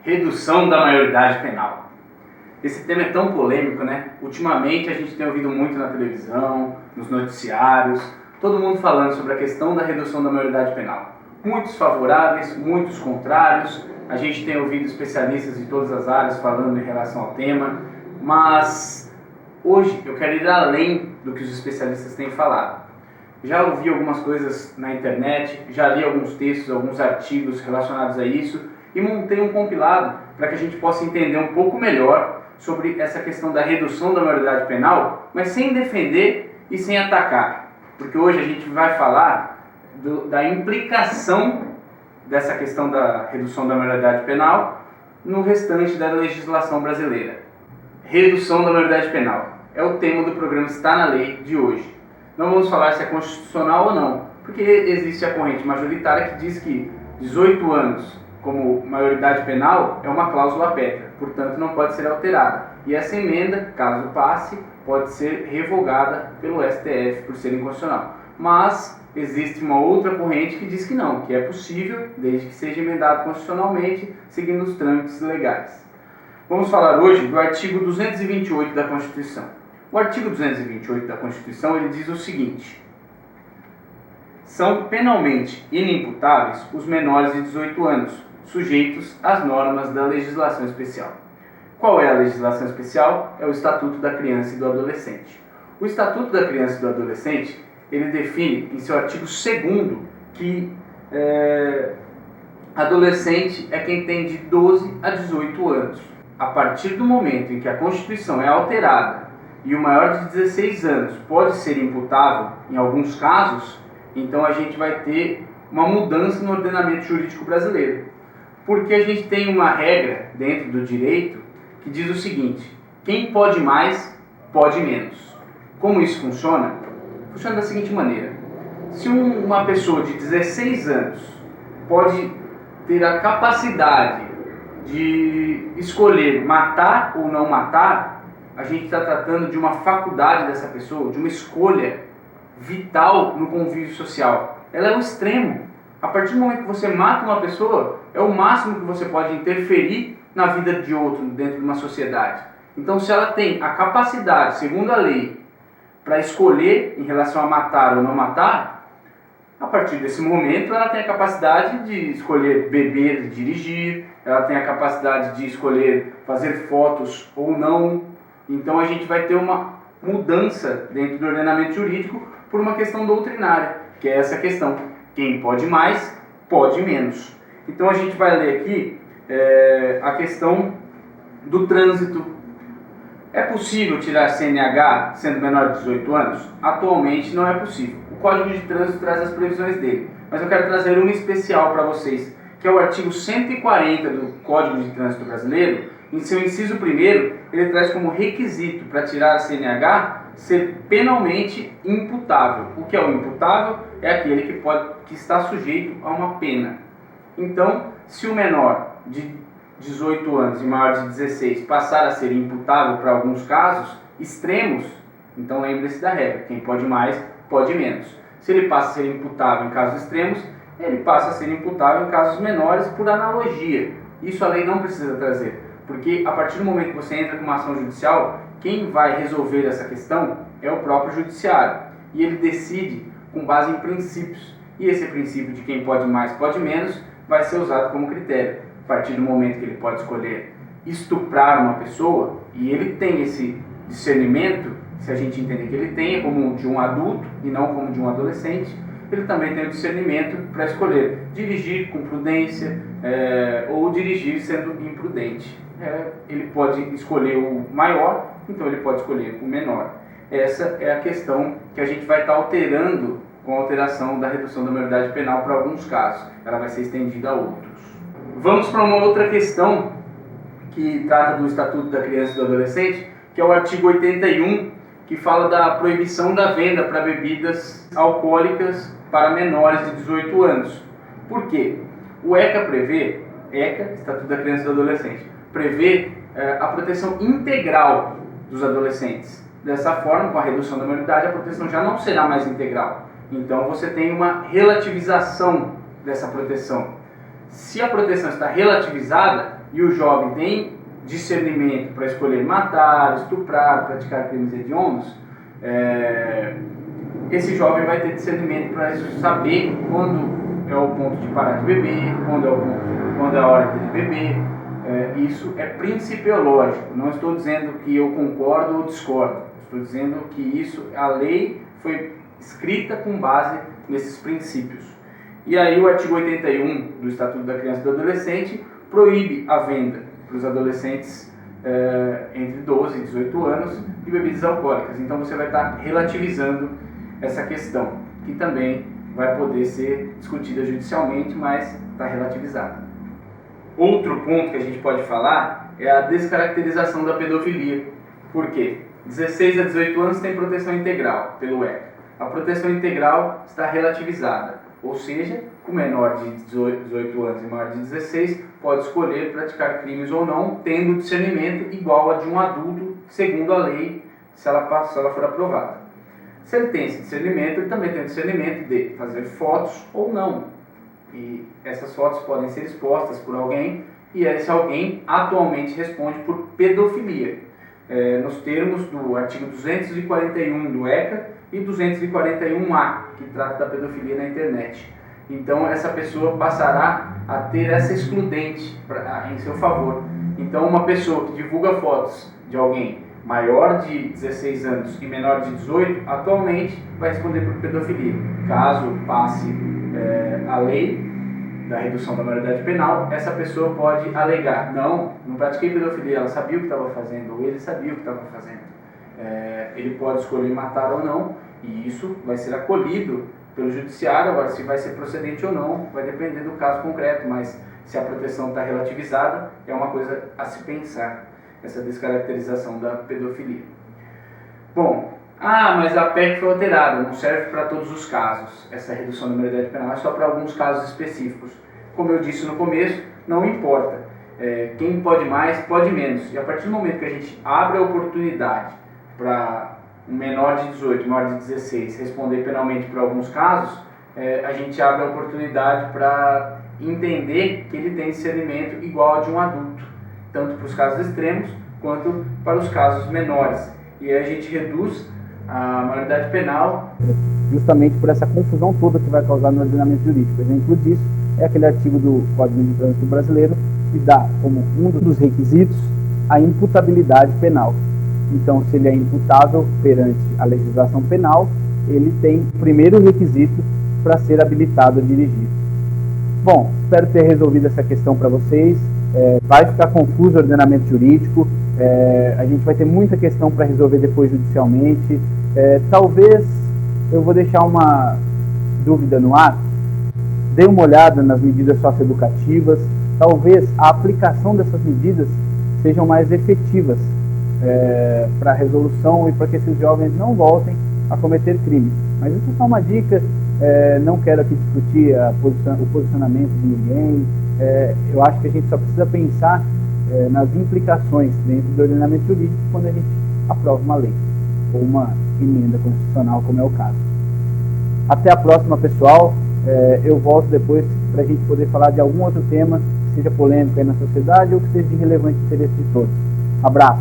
Redução da maioridade penal. Esse tema é tão polêmico, né? Ultimamente a gente tem ouvido muito na televisão, nos noticiários, todo mundo falando sobre a questão da redução da maioridade penal. Muitos favoráveis, muitos contrários, a gente tem ouvido especialistas de todas as áreas falando em relação ao tema, mas hoje eu quero ir além do que os especialistas têm falado. Já ouvi algumas coisas na internet, já li alguns textos, alguns artigos relacionados a isso e montei um compilado para que a gente possa entender um pouco melhor sobre essa questão da redução da maioridade penal, mas sem defender e sem atacar, porque hoje a gente vai falar da implicação dessa questão da redução da maioridade penal no restante da legislação brasileira. Redução da maioridade penal é o tema do programa Está na Lei de hoje. Não vamos falar se é constitucional ou não, porque existe a corrente majoritária que diz que 18 anos como maioridade penal é uma cláusula pétrea, portanto não pode ser alterada. E essa emenda, caso passe, pode ser revogada pelo STF por ser inconstitucional. Mas existe uma outra corrente que diz que não, que é possível, desde que seja emendado constitucionalmente, seguindo os trâmites legais. Vamos falar hoje do artigo 228 da Constituição. O artigo 228 da Constituição ele diz o seguinte: são penalmente inimputáveis os menores de 18 anos, sujeitos às normas da legislação especial. Qual é a legislação especial? É o Estatuto da Criança e do Adolescente. O Estatuto da Criança e do Adolescente, ele define em seu artigo 2º que adolescente é quem tem de 12 a 18 anos. A partir do momento em que a Constituição é alterada e o maior de 16 anos pode ser imputável em alguns casos, então a gente vai ter uma mudança no ordenamento jurídico brasileiro. Porque a gente tem uma regra dentro do direito que diz o seguinte: quem pode mais, pode menos. Como isso funciona? Funciona da seguinte maneira: se uma pessoa de 16 anos pode ter a capacidade de escolher matar ou não matar, a gente está tratando de uma faculdade dessa pessoa, de uma escolha vital no convívio social. Ela é o extremo. A partir do momento que você mata uma pessoa, é o máximo que você pode interferir na vida de outro dentro de uma sociedade. Então, se ela tem a capacidade, segundo a lei, para escolher em relação a matar ou não matar, a partir desse momento ela tem a capacidade de escolher beber e dirigir, ela tem a capacidade de escolher fazer fotos ou não. Então a gente vai ter uma mudança dentro do ordenamento jurídico por uma questão doutrinária, que é essa questão: quem pode mais, pode menos. Então a gente vai ler aqui a questão do trânsito. É possível tirar CNH sendo menor de 18 anos? Atualmente não é possível. O Código de Trânsito traz as previsões dele, mas eu quero trazer uma especial para vocês, que é o artigo 140 do Código de Trânsito Brasileiro. Em seu inciso 1º, ele traz como requisito para tirar a CNH ser penalmente imputável. O que é o imputável? É aquele que está sujeito a uma pena. Então, se o menor de 18 anos e maior de 16 passar a ser imputável para alguns casos extremos, então lembre-se da regra: quem pode mais, pode menos. Se ele passa a ser imputável em casos extremos, ele passa a ser imputável em casos menores por analogia. Isso a lei não precisa trazer, porque a partir do momento que você entra com uma ação judicial, quem vai resolver essa questão é o próprio judiciário. E ele decide com base em princípios. E esse princípio de quem pode mais, pode menos, vai ser usado como critério. A partir do momento que ele pode escolher estuprar uma pessoa, e ele tem esse discernimento, se a gente entender que ele tem como de um adulto e não como de um adolescente, ele também tem o discernimento para escolher dirigir com prudência ou dirigir sendo imprudente. Ele pode escolher o maior, então ele pode escolher o menor. Essa é a questão que a gente vai estar alterando com a alteração da redução da maioridade penal para alguns casos. Ela vai ser estendida a outros. Vamos para uma outra questão que trata do Estatuto da Criança e do Adolescente, que é o artigo 81, que fala da proibição da venda para bebidas alcoólicas para menores de 18 anos. Por quê? O ECA prevê, Estatuto da Criança e do Adolescente, prevê a proteção integral dos adolescentes. Dessa forma, com a redução da maioridade, a proteção já não será mais integral. Então você tem uma relativização dessa proteção. Se a proteção está relativizada, e o jovem tem discernimento para escolher matar, estuprar, praticar crimes hediondos, esse jovem vai ter discernimento para saber quando é o ponto de parar de beber, quando é a hora de beber. Isso é principiológico. Não estou dizendo que eu concordo ou discordo. Estou dizendo que a lei foi escrita com base nesses princípios. E aí o artigo 81 do Estatuto da Criança e do Adolescente proíbe a venda para os adolescentes entre 12 e 18 anos de bebidas alcoólicas. Então você vai estar relativizando essa questão, que também vai poder ser discutida judicialmente, mas está relativizada. Outro ponto que a gente pode falar é a descaracterização da pedofilia. Por quê? 16 a 18 anos tem proteção integral pelo ECA. A proteção integral está relativizada, ou seja, o menor de 18 anos e maior de 16 pode escolher praticar crimes ou não, tendo discernimento igual a de um adulto, segundo a lei, se ela for aprovada. Se ele tem esse discernimento, ele também tem o discernimento de fazer fotos ou não. E essas fotos podem ser expostas por alguém, e esse alguém atualmente responde por pedofilia, nos termos do artigo 241 do ECA e 241A, que trata da pedofilia na internet. Então essa pessoa passará a ter essa excludente em seu favor. Então uma pessoa que divulga fotos de alguém maior de 16 anos e menor de 18, atualmente vai responder por pedofilia. Caso passe a lei da redução da maioridade penal, essa pessoa pode alegar: não pratiquei pedofilia, ela sabia o que estava fazendo, ou ele sabia o que estava fazendo. Ele pode escolher matar ou não, e isso vai ser acolhido pelo judiciário. Agora, se vai ser procedente ou não, vai depender do caso concreto, mas se a proteção está relativizada, é uma coisa a se pensar, essa descaracterização da pedofilia. Bom, mas a PEC foi alterada, não serve para todos os casos. Essa redução da maioridade penal é só para alguns casos específicos. Como eu disse no começo, não importa. Quem pode mais, pode menos. E a partir do momento que a gente abre a oportunidade para um menor de 18, maior de 16 responder penalmente por alguns casos, a gente abre a oportunidade para entender que ele tem discernimento igual ao de um adulto, tanto para os casos extremos quanto para os casos menores. E aí a gente reduz a maioridade penal justamente por essa confusão toda que vai causar no ordenamento jurídico. Exemplo disso é aquele artigo do Código de Trânsito Brasileiro que dá como um dos requisitos a imputabilidade penal. Então, se ele é imputável perante a legislação penal, ele tem o primeiro requisito para ser habilitado a dirigir. Bom, espero ter resolvido essa questão para vocês. Vai ficar confuso o ordenamento jurídico, a gente vai ter muita questão para resolver depois judicialmente. Talvez eu vou deixar uma dúvida no ar. Dê uma olhada nas medidas socioeducativas. Talvez a aplicação dessas medidas sejam mais efetivas para a resolução e para que esses jovens não voltem a cometer crimes. Mas isso é só uma dica. Não quero aqui discutir o posicionamento de ninguém. Eu acho que a gente só precisa pensar nas implicações dentro do ordenamento jurídico quando a gente aprova uma lei ou uma emenda constitucional, como é o caso. Até a próxima, pessoal. Eu volto depois para a gente poder falar de algum outro tema que seja polêmico aí na sociedade ou que seja de relevante interesse de todos. Abraço!